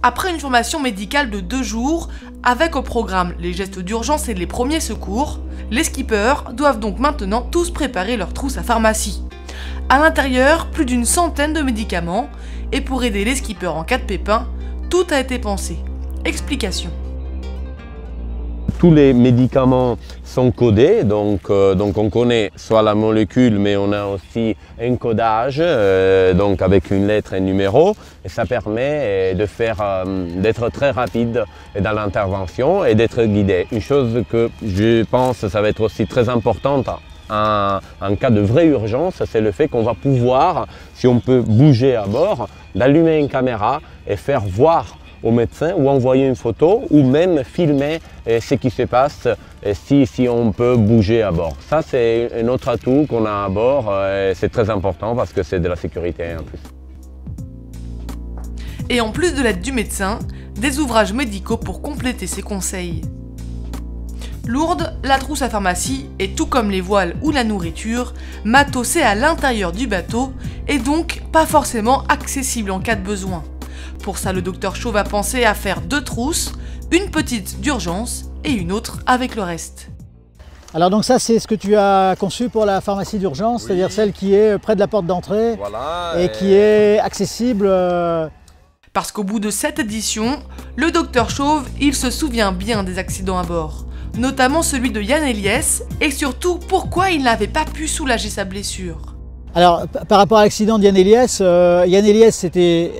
Après une formation médicale de 2 jours, avec au programme les gestes d'urgence et les premiers secours, les skippers doivent donc maintenant tous préparer leur trousse à pharmacie. À l'intérieur, plus d'une centaine de médicaments, et pour aider les skippers en cas de pépin, tout a été pensé. Explication. Tous les médicaments sont codés, donc on connaît soit la molécule, mais on a aussi un codage, donc avec une lettre et un numéro, et ça permet d'être très rapide dans l'intervention et d'être guidé. Une chose que je pense ça va être aussi très importante en cas de vraie urgence, c'est le fait qu'on va pouvoir, si on peut bouger à bord, d'allumer une caméra et faire voir au médecin ou envoyer une photo ou même filmer ce qui se passe si on peut bouger à bord. Ça c'est un autre atout qu'on a à bord et c'est très important parce que c'est de la sécurité en plus. Et en plus de l'aide du médecin, des ouvrages médicaux pour compléter ses conseils. Lourde, la trousse à pharmacie est tout comme les voiles ou la nourriture, matossée à l'intérieur du bateau et donc pas forcément accessible en cas de besoin. Pour ça, le docteur Chauve a pensé à faire 2 trousses, une petite d'urgence et une autre avec le reste. Alors donc ça c'est ce que tu as conçu pour la pharmacie d'urgence, oui. C'est-à-dire celle qui est près de la porte d'entrée, voilà, et qui est accessible. Parce qu'au bout de cette édition, le docteur Chauve, il se souvient bien des accidents à bord, notamment celui de Yann Eliès, et surtout pourquoi il n'avait pas pu soulager sa blessure. Alors, par rapport à l'accident de Yann Eliès était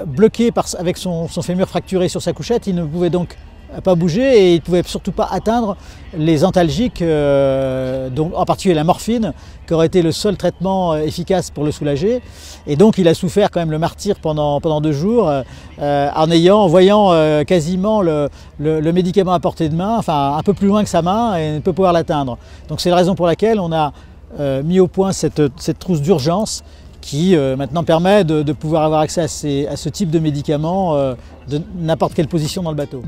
bloqué avec son fémur fracturé sur sa couchette. Il ne pouvait donc pas bouger et il ne pouvait surtout pas atteindre les antalgiques, donc en particulier la morphine, qui aurait été le seul traitement efficace pour le soulager. Et donc il a souffert quand même le martyre pendant 2 jours en voyant quasiment le médicament à portée de main, enfin un peu plus loin que sa main et ne peut pouvoir l'atteindre. Donc c'est la raison pour laquelle on a mis au point cette trousse d'urgence qui maintenant permet de pouvoir avoir accès à ce type de médicaments de n'importe quelle position dans le bateau.